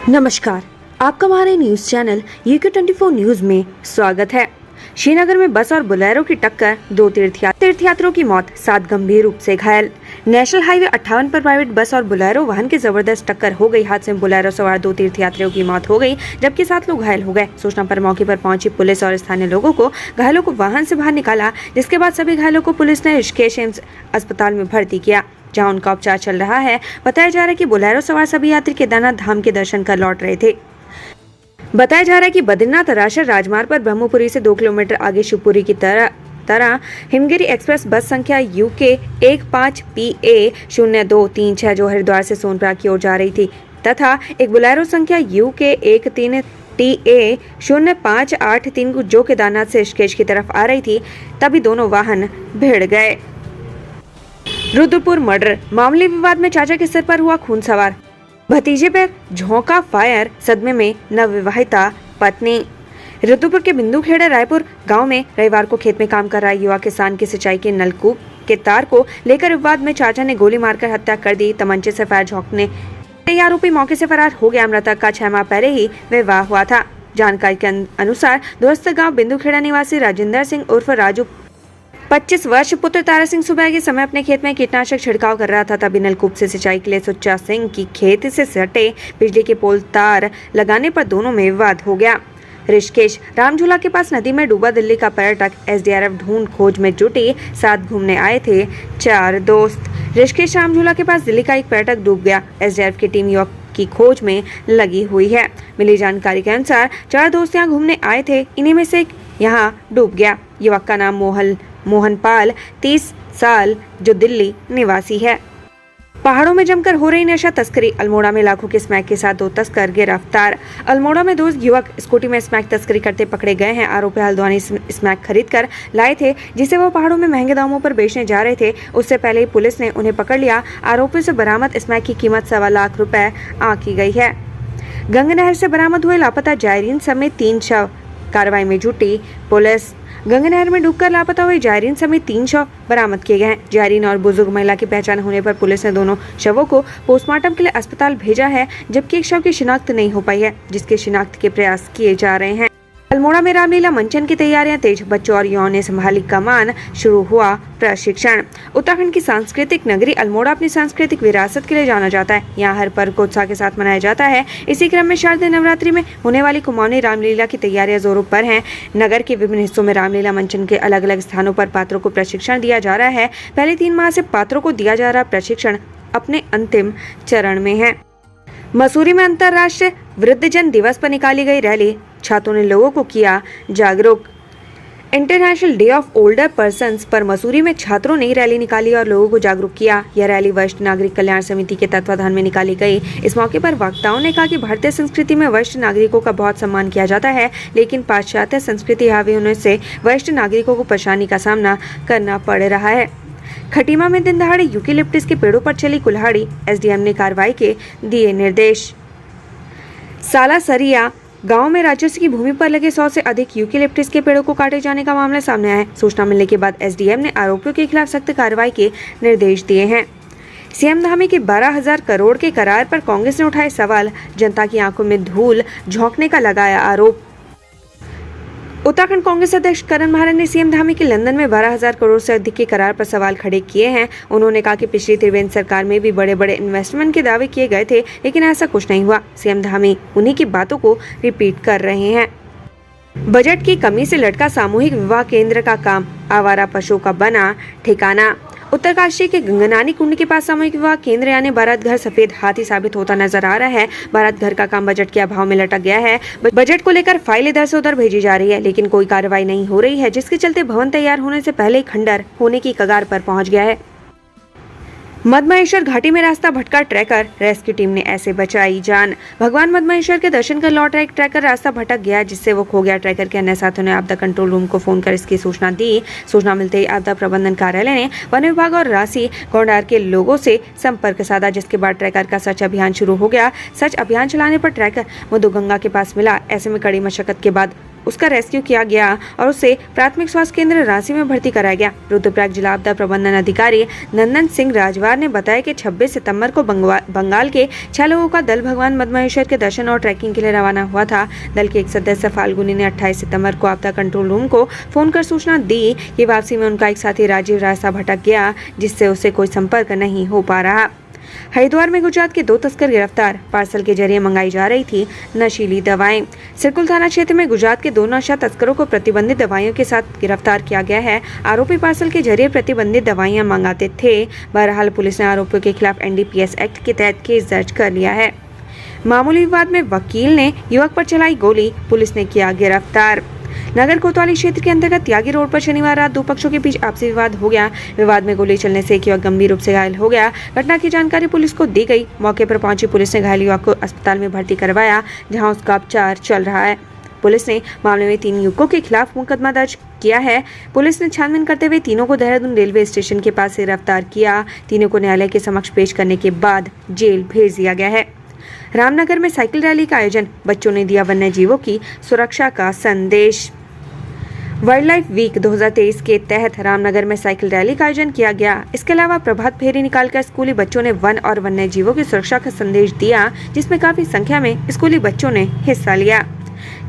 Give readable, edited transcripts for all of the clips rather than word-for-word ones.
नमस्कार, आपका हमारे न्यूज चैनल UK24 न्यूज में स्वागत है। श्रीनगर में बस और बोलेरो की टक्कर, 2 तीर्थयात्रियों की मौत, 7 गंभीर रूप से घायल। नेशनल हाईवे 58 पर प्राइवेट बस और बोलेरो वाहन की जबरदस्त टक्कर हो गई। हादसे में बोलेरो सवार 2 तीर्थयात्रियों की मौत हो गई, जबकि 7 लोग घायल हो गए। सूचना पर मौके पर पहुंची पुलिस और स्थानीय लोगों को घायलों को वाहन से बाहर निकाला, जिसके बाद सभी घायलों को पुलिस ने ऋषिकेश एम्स अस्पताल में भर्ती किया, जहां उनका उपचार चल रहा है। बताया जा रहा है कि बोलेरो सवार सभी यात्री केदारनाथ धाम के दर्शन कर लौट रहे थे। बताया जा रहा है कि बद्रीनाथ राष्ट्रीय राजमार्ग पर ब्रह्मपुरी से 2 किलोमीटर आगे शिवपुरी की तरह हिमगिरी एक्सप्रेस बस संख्या UK 15PA 0236 जो हरिद्वार से सोनप्रयाग की ओर जा रही थी, तथा एक बोलेरो संख्या UK 13TA 0583 जो केदारनाथ से ऋषिकेश की तरफ आ रही थी, तभी दोनों वाहन भिड़ गए। रुद्रपुर मर्डर मामले विवाद में चाचा के सिर पर हुआ खून सवार, भतीजे पर झोंका फायर, सदमे में नवविवाहिता पत्नी। रुद्रपुर के बिंदुखेड़ा रायपुर गांव में रविवार को खेत में काम कर रहा युवा किसान की सिंचाई के नलकूप के तार को लेकर विवाद में चाचा ने गोली मारकर हत्या कर दी। तमंचे से फायर झोंकने आरोपी मौके से फरार हो गया। मृतक का 6 माह पहले ही विवाह हुआ था। जानकारी के अनुसार दोस्त गाँव बिंदुखेड़ा निवासी राजेंद्र सिंह उर्फ राजू 25 वर्ष पुत्र तारा सिंह सुबह के समय अपने खेत में कीटनाशक छिड़काव कर रहा था, तभी नलकूप से सिंचाई के लिए सुच्चा सिंह की खेत से सटे बिजली के पोल तार लगाने पर दोनों में विवाद हो गया। ऋषिकेश रामझूला के पास नदी में डूबा दिल्ली का पर्यटक, SDRF ढूंढ खोज में जुटी, साथ घूमने आए थे 4 दोस्त। ऋषिकेश रामझूला के पास दिल्ली का एक पर्यटक डूब गया। SDRF की टीम युवक की खोज में लगी हुई है। मिली जानकारी के अनुसार 4 दोस्त यहाँ घूमने आए थे, इन्हीं में से एक यहाँ डूब गया। युवक का नाम मोहनपाल 30 साल जो दिल्ली निवासी है। पहाड़ों में जमकर हो रही नशा तस्करी, अल्मोड़ा में लाखों के स्मैक के साथ 2 तस्कर गिरफ्तार। अल्मोड़ा में 2 युवक स्कूटी में स्मैक तस्करी करते पकड़े गए हैं। आरोपी हल्द्वानी स्मैक खरीद कर लाए थे, जिसे वो पहाड़ों में महंगे दामों पर बेचने जा रहे थे। उससे पहले ही पुलिस ने उन्हें पकड़ लिया। आरोपियों से बरामद स्मैक की कीमत 1.25 लाख रुपए आंकी गई है। गंगनहर से बरामद हुए लापता जायरीन समेत 3 शव, कार्रवाई में जुटी पुलिस। गंगनहर में डूबकर लापता हुए जायरीन समेत 3 शव बरामद किए गए हैं। जायरीन और बुजुर्ग महिला की पहचान होने पर पुलिस ने दोनों शवों को पोस्टमार्टम के लिए अस्पताल भेजा है, जबकि एक शव की शिनाख्त नहीं हो पाई है, जिसके शिनाख्त के प्रयास किए जा रहे हैं। अल्मोड़ा में रामलीला मंचन की तैयारियां तेज, बच्चों और युवाओं ने संभाली कमान, शुरू हुआ प्रशिक्षण। उत्तराखंड की सांस्कृतिक नगरी अल्मोड़ा अपनी सांस्कृतिक विरासत के लिए जाना जाता है। यहाँ हर पर्व को उत्साह के साथ मनाया जाता है। इसी क्रम में शारदीय नवरात्रि में होने वाली कुमाऊनी रामलीला की तैयारियां जोरों पर हैं। नगर के विभिन्न हिस्सों में रामलीला मंचन के अलग अलग स्थानों पर पात्रों को प्रशिक्षण दिया जा रहा है। पहले 3 माह से पात्रों को दिया जा रहा प्रशिक्षण अपने अंतिम चरण में है। मसूरी में अंतर्राष्ट्रीय वृद्धजन दिवस पर निकाली गई रैली, छात्रों ने लोगों को किया जागरूक। International day of older persons पर मसूरी में छात्रों ने रैली निकाली और लोगों को जागरूक किया। यह रैली वरिष्ठ नागरिक कल्याण समिति के तत्वाधान में निकाली गई। इस मौके पर वक्ताओं ने कहा कि भारतीय संस्कृति में वरिष्ठ नागरिकों का बहुत सम्मान किया जाता है, लेकिन पाश्चात्य संस्कृति हावी होने से वरिष्ठ नागरिकों को परेशानी का सामना करना पड़ रहा है। खटीमा में दिन दहाड़े यूकेलिप्टस के पेड़ों पर चली कुल्हाड़ी, SDM ने कार्रवाई के दिए निर्देश। सालासरिया गांव में राजस्व की भूमि पर लगे 100 से अधिक यूकेलिप्टस के पेड़ों को काटे जाने का मामला सामने आया है। सूचना मिलने के बाद SDM ने आरोपियों के खिलाफ सख्त कार्रवाई के निर्देश दिए हैं। CM धामी के 12,000 करोड़ के करार पर कांग्रेस ने उठाए सवाल, जनता की आंखों में धूल झोंकने का लगाया आरोप। उत्तराखंड कांग्रेस अध्यक्ष करण महाराज ने CM धामी के लंदन में 12,000 करोड़ से अधिक के करार पर सवाल खड़े किए हैं। उन्होंने कहा कि पिछली त्रिवेंद्र सरकार में भी बड़े बड़े इन्वेस्टमेंट के दावे किए गए थे, लेकिन ऐसा कुछ नहीं हुआ। CM धामी उन्हीं की बातों को रिपीट कर रहे हैं। बजट की कमी से लटका सामूहिक विवाह केंद्र का काम, आवारा पशुओं का बना ठिकाना। उत्तरकाशी के गंगनानी कुंड के पास सामूहिक विवाह केंद्र यानी बारात घर सफेद हाथी साबित होता नजर आ रहा है। बारात घर का काम बजट के अभाव में लटक गया है। बजट को लेकर फाइल इधर से उधर भेजी जा रही है, लेकिन कोई कार्रवाई नहीं हो रही है, जिसके चलते भवन तैयार होने से पहले ही खंडर होने की कगार पर पहुंच गया है। मदमहेश्वर घाटी में रास्ता भटका ट्रैकर, रेस्क्यू टीम ने ऐसे बचाई जान। भगवान मदमहेश्वर के दर्शन कर लौट रहा एक ट्रैकर रास्ता भटक गया, जिससे वो खो गया। ट्रैकर के अन्य साथियों ने आपदा कंट्रोल रूम को फोन कर इसकी सूचना दी। सूचना मिलते ही आपदा प्रबंधन कार्यालय ने वन विभाग और राशि गौंडार के लोगों से संपर्क साधा, जिसके बाद ट्रैकर का सर्च अभियान शुरू हो गया। सर्च अभियान चलाने पर ट्रैकर मधुगंगा के पास मिला। ऐसे में कड़ी मशक्कत के बाद उसका रेस्क्यू किया गया और उसे प्राथमिक स्वास्थ्य केंद्र रांची में भर्ती कराया गया। रुद्रप्रयाग जिला आपदा प्रबंधन अधिकारी नंदन सिंह राजवार ने बताया कि 26 सितंबर को बंगाल के 6 लोगों का दल भगवान मदमहेश्वर के दर्शन और ट्रैकिंग के लिए रवाना हुआ था। दल के एक सदस्य फाल्गुनी ने 28 सितंबर को आपदा कंट्रोल रूम को फोन कर सूचना दी कि वापसी में उनका एक साथी राजीव रास्ता भटक गया, जिससे उसे कोई संपर्क नहीं हो पा रहा। हरिद्वार में गुजरात के 2 तस्कर गिरफ्तार, पार्सल के जरिए मंगाई जा रही थी नशीली दवाएं। सिरकुल थाना क्षेत्र में गुजरात के 2 नशा तस्करों को प्रतिबंधित दवाइयों के साथ गिरफ्तार किया गया है। आरोपी पार्सल के जरिए प्रतिबंधित दवाइयां मंगाते थे। बहरहाल पुलिस ने आरोपियों के खिलाफ NDPS एक्ट के तहत केस दर्ज कर लिया है। मामूली विवाद में वकील ने युवक पर चलाई गोली, पुलिस ने किया गिरफ्तार। नगर कोतवाली क्षेत्र के अंतर्गत त्यागी रोड पर शनिवार रात 2 पक्षों के बीच आपसी विवाद हो गया। विवाद में गोली चलने से एक युवक गंभीर रूप से घायल हो गया। घटना की जानकारी पुलिस को दी गई। मौके पर पहुंची पुलिस ने घायल युवक को अस्पताल में भर्ती करवाया, जहां उसका उपचार चल रहा है। पुलिस ने मामले में 3 युवकों के खिलाफ मुकदमा दर्ज किया है। पुलिस ने छानबीन करते हुए तीनों को देहरादून रेलवे स्टेशन के पास से गिरफ्तार किया। तीनों को न्यायालय के समक्ष पेश करने के बाद जेल भेज दिया गया है। रामनगर में साइकिल रैली का आयोजन, बच्चों ने दिया वन्य जीवों की सुरक्षा का संदेश। वाइल्ड लाइफ वीक 2023 के तहत रामनगर में साइकिल रैली का आयोजन किया गया। इसके अलावा प्रभात फेरी निकालकर स्कूली बच्चों ने वन और वन्य जीवों की सुरक्षा का संदेश दिया, जिसमें काफी संख्या में स्कूली बच्चों ने हिस्सा लिया।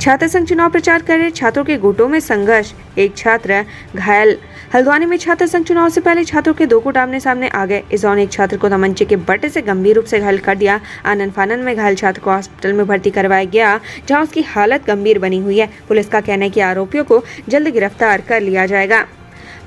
छात्र संघ चुनाव प्रचार कर रहे छात्रों के गुटों में संघर्ष, एक छात्र घायल। हल्द्वानी में छात्र संघ चुनाव से पहले छात्रों के 2 गुट आमने सामने आ गए। इस दौरान एक छात्र को तमंचे के बट्टे से गंभीर रूप से घायल कर दिया। आनंद फानन में घायल छात्र को हॉस्पिटल में भर्ती करवाया गया, जहां उसकी हालत गंभीर बनी हुई है। पुलिस का कहना है कि आरोपियों को जल्द गिरफ्तार कर लिया जाएगा।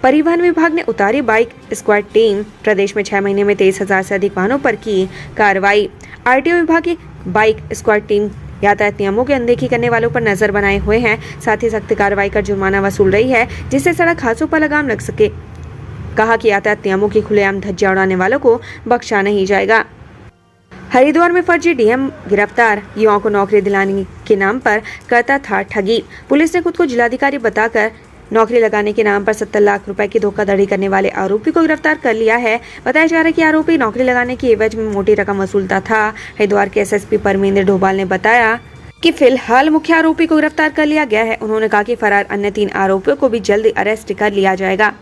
परिवहन विभाग ने उतारी बाइक स्क्वाड टीम, प्रदेश में 6 महीने में 23,000 से अधिक वाहनों पर की कार्रवाई। RTO विभाग की बाइक स्क्वाड टीम यातायात नियमों की अनदेखी करने वालों पर नजर बनाए हुए हैं। साथ ही सख्त कार्रवाई कर जुर्माना वसूल रही है, जिससे सड़क हादसों पर लगाम लग सके। कहा कि यातायात नियमों की खुलेआम धज्जियां उड़ाने वालों को बख्शा नहीं जाएगा। हरिद्वार में फर्जी DM गिरफ्तार, युवाओं को नौकरी दिलाने के नाम पर करता था ठगी। पुलिस ने खुद को जिलाधिकारी बताकर नौकरी लगाने के नाम पर 70 लाख रुपए की धोखाधड़ी करने वाले आरोपी को गिरफ्तार कर लिया है। बताया जा रहा है कि आरोपी नौकरी लगाने की एवज में मोटी रकम वसूलता था। हरिद्वार के SSP परमेंद्र डोभाल ने बताया कि फिलहाल मुख्य आरोपी को गिरफ्तार कर लिया गया है। उन्होंने कहा कि फरार अन्य 3 आरोपियों को भी जल्द अरेस्ट कर लिया जाएगा।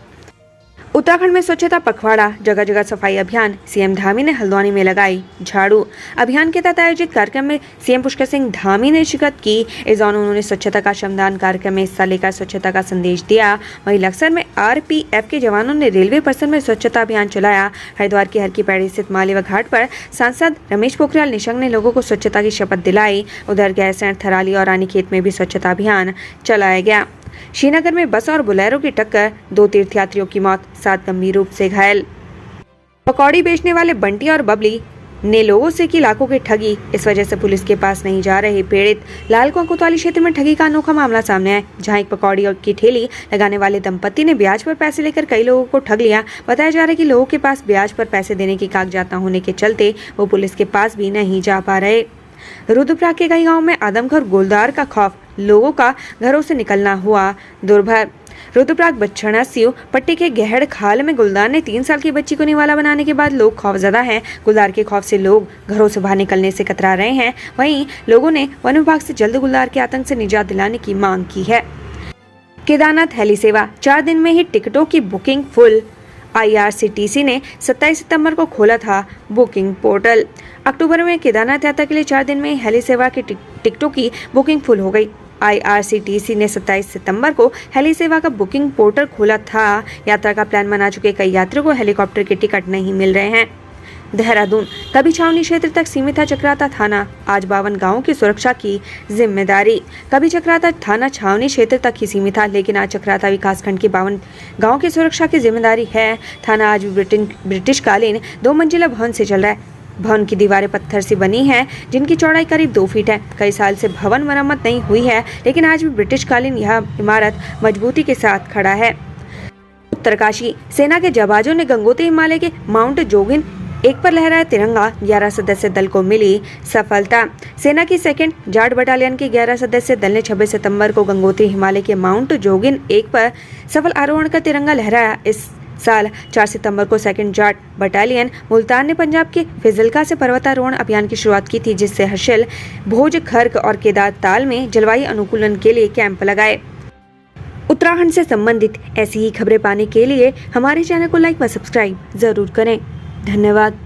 उत्तराखंड में स्वच्छता पखवाड़ा, जगह जगह सफाई अभियान, CM धामी ने हल्द्वानी में लगाई झाड़ू। अभियान के तहत आयोजित कार्यक्रम में CM पुष्कर सिंह धामी ने शिरकत की। इस दौरान उन्होंने स्वच्छता का श्रमदान कार्यक्रम में हिस्सा लेकर स्वच्छता का संदेश दिया। वहीं लक्सर में RPF के जवानों ने रेलवे परिसर में स्वच्छता अभियान चलाया। हरिद्वार की हर की पैड़ी स्थित मालेवा घाट पर सांसद रमेश पोखरियाल निशंक ने लोगों को स्वच्छता की शपथ दिलाई। उधर गैरसैंण, थराली और रानीखेत में भी स्वच्छता अभियान चलाया गया। श्रीनगर में बस और बोलेरो की टक्कर, 2 तीर्थयात्रियों की मौत, 7 गंभीर रूप से घायल। पकौड़ी बेचने वाले बंटी और बबली ने लोगों से की लाखों की ठगी, इस वजह से पुलिस के पास नहीं जा रहे पीड़ित। लालकुआं कोतवाली क्षेत्र में ठगी का अनोखा मामला सामने आया, जहां एक पकौड़ी की ठेली लगाने वाले दंपत्ति ने ब्याज पर पैसे लेकर कई लोगों को ठग लिया। बताया जा रहा है कि लोगों के पास ब्याज पर पैसे देने के कागजात न होने के चलते वो पुलिस के पास भी नहीं जा पा रहे। रुद्रप्रयाग के कई गाँव में आदमखोर गुलदार का खौफ, लोगों का घरों से निकलना हुआ दुर्भर। रुद्रप्रयाग बछड़ा सिव पट्टी के गहड़ खाल में गुलदार ने 3 साल की बच्ची को निवाला बनाने के बाद लोग खौफजदा हैं। गुलदार के खौफ से लोग घरों से बाहर निकलने से कतरा रहे हैं। वहीं लोगों ने वन विभाग से जल्द गुलदार के आतंक से निजात दिलाने की मांग की है। केदारनाथ हेली सेवा, 4 दिन में ही टिकटों की बुकिंग फुल। IRCTC ने 27 सितंबर को खोला था बुकिंग पोर्टल। अक्टूबर में केदारनाथ यात्रा के लिए 4 दिन में हेली सेवा की टिकटों की बुकिंग फुल हो गई। IRCTC ने 27 सितंबर को हेली सेवा का बुकिंग पोर्टल खोला था। यात्रा का प्लान बना चुके कई यात्रियों को हेलीकॉप्टर के टिकट नहीं मिल रहे हैं। देहरादून, कभी छावनी क्षेत्र तक सीमित था चक्राता थाना, आज 52 गांवों की सुरक्षा की जिम्मेदारी। कभी चक्राता थाना छावनी क्षेत्र तक ही सीमित था, लेकिन आज चक्राता विकासखंड के 52 गांवों की सुरक्षा की जिम्मेदारी है। थाना आज ब्रिटिश कालीन 2 मंजिला भवन से चल रहा है। भवन की दीवारें पत्थर से बनी हैं, जिनकी चौड़ाई करीब 2 फीट है। कई साल से भवन मरम्मत नहीं हुई है, लेकिन आज भी ब्रिटिश कालीन यह इमारत मजबूती के साथ खड़ा है। उत्तरकाशी, सेना के जवानों ने गंगोत्री हिमालय के माउंट जोगिन 1 पर लहराया तिरंगा, 11 सदस्य दल को मिली सफलता। सेना की 2nd जाट बटालियन के 11 सदस्य दल ने 26 सितंबर को गंगोत्री हिमालय के माउंट जोगिन 1 पर सफल आरोहण कर तिरंगा लहराया। इस साल 4 सितंबर को सेकंड जाट बटालियन मुल्तान ने पंजाब के फिजिल्का से पर्वतारोहण अभियान की शुरुआत की थी, जिससे हर्षिल, भोज, खर्क और केदार ताल में जलवायु अनुकूलन के लिए कैंप लगाए। उत्तराखंड से संबंधित ऐसी ही खबरें पाने के लिए हमारे चैनल को लाइक व सब्सक्राइब जरूर करें। धन्यवाद।